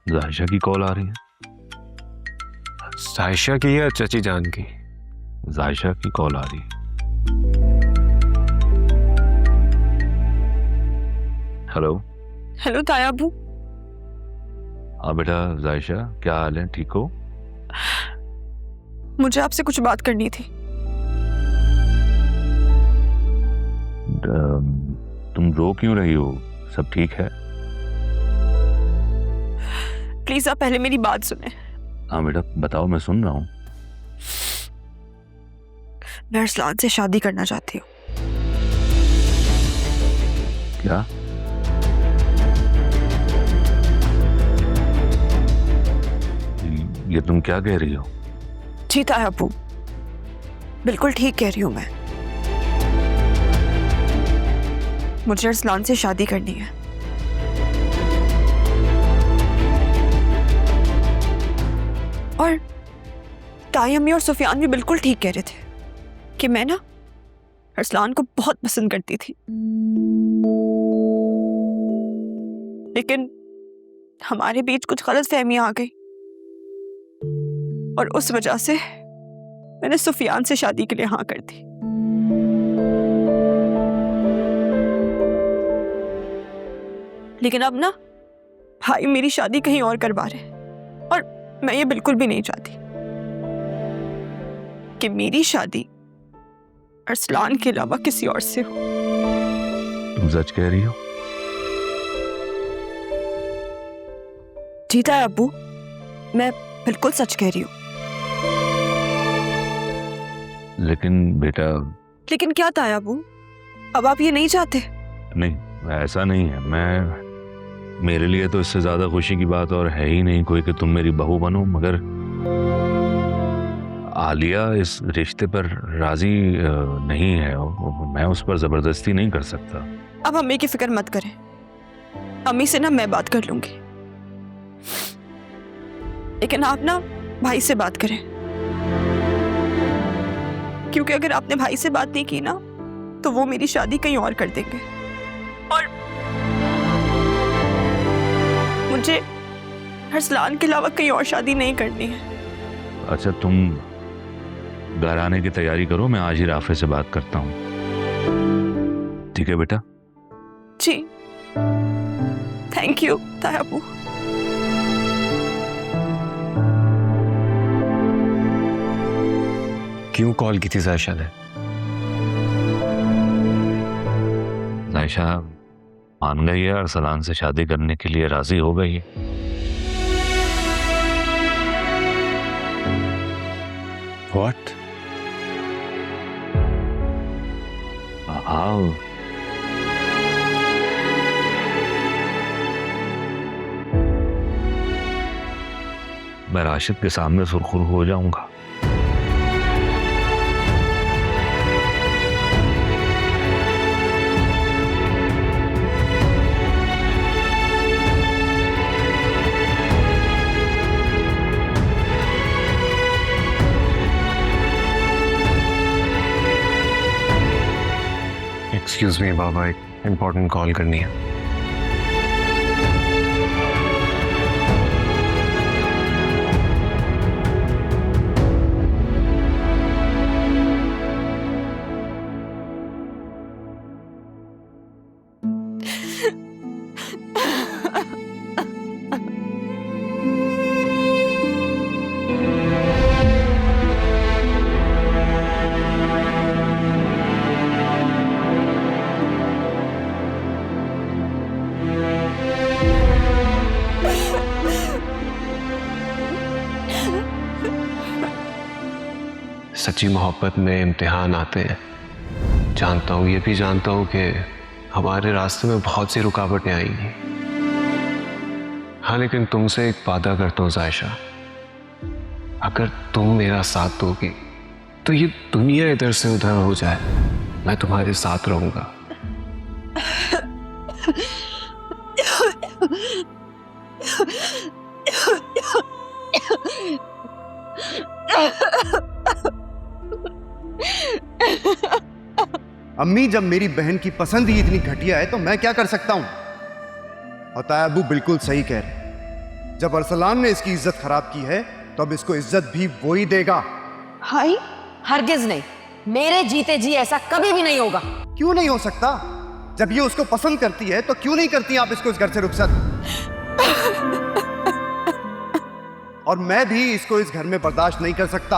जायशा की कॉल आ रही है। सायशा की या चची जान की? जायशा की कॉल आ रही है। हेलो। हेलो ताया अबू। हाँ बेटा जायशा, क्या हाल है, ठीक हो? मुझे आपसे कुछ बात करनी थी। तुम रो क्यों रही हो? सब ठीक है? प्लीज आप पहले मेरी बात सुने। हाँ बेटा बताओ, मैं सुन रहा हूँ। मैं अरसलान से शादी करना चाहती हूँ। क्या? ये तुम क्या कह रही हो? जी ताया अबू, बिल्कुल ठीक कह रही हूँ मैं। मुझे अरसलान से शादी करनी है। और ताई अम्मी और सुफियान भी बिल्कुल ठीक कह रहे थे कि मैं ना अरसलान को बहुत पसंद करती थी, लेकिन हमारे बीच कुछ गलतफहमियां आ गई और उस वजह से मैंने सुफियान से शादी के लिए हाँ कर दी। लेकिन अब ना भाई मेरी शादी कहीं और करवा रहे हैं और मैं ये बिल्कुल भी नहीं चाहती कि मेरी शादी अरसलान के अलावा किसी और से हो। तुम सच कह रही हो? जी ताया अब्बू, मैं बिल्कुल सच कह रही हूँ। लेकिन बेटा। लेकिन क्या ताया अब्बू, अब आप ये नहीं चाहते? नहीं, ऐसा नहीं है। मेरे लिए तो इससे ज्यादा खुशी की बात और है ही नहीं कोई कि तुम मेरी बहू बनो, मगर आलिया इस रिश्ते पर राजी नहीं है और मैं उस पर जबरदस्ती नहीं कर सकता। अब अम्मी की फिक्र मत करें, अम्मी से ना मैं बात कर लूंगी। लेकिन आप ना भाई से बात करें, क्योंकि अगर आपने भाई से बात नहीं की ना तो वो मेरी शादी कहीं और कर देंगे और मुझे अरसलान के अलावा कहीं और शादी नहीं करनी है। अच्छा तुम घर आने की तैयारी करो, मैं आज ही राफे से बात करता हूँ। ठीक है बेटा? जी, थैंक यू ताया अब्बू। क्यों कॉल की थी जायशा ने? जायशा मान गई है, अरसलान से शादी करने के लिए राजी हो गई है। What? हाँ। मैं राशिद के सामने सुरखुर हो जाऊंगा। एक्सक्यूज मी बाबा, एक इम्पोर्टेंट कॉल करनी है। सच्ची मोहब्बत में इम्तिहान आते हैं, जानता हूँ, ये भी जानता हूँ कि हमारे रास्ते में बहुत सी रुकावटें आएंगी। हाँ, लेकिन तुमसे एक वादा करता हूँ जायशा, अगर तुम मेरा साथ दोगी तो ये दुनिया इधर से उधर हो जाए, मैं तुम्हारे साथ रहूंगा। अम्मी, जब मेरी बहन की पसंद ही इतनी घटिया है तो मैं क्या कर सकता हूं? और ताया अब्बू बिल्कुल सही कह रहे हैं, जब अरसलान ने इसकी इज्जत खराब की है तो अब इसको इज्जत भी वो ही देगा। भाई हरगिज नहीं, मेरे जीते जी ऐसा कभी भी नहीं होगा। क्यों नहीं हो सकता? जब ये उसको पसंद करती है तो क्यों नहीं करती आप इसको इस घर से रुखसत? और मैं भी इसको इस घर में बर्दाश्त नहीं कर सकता।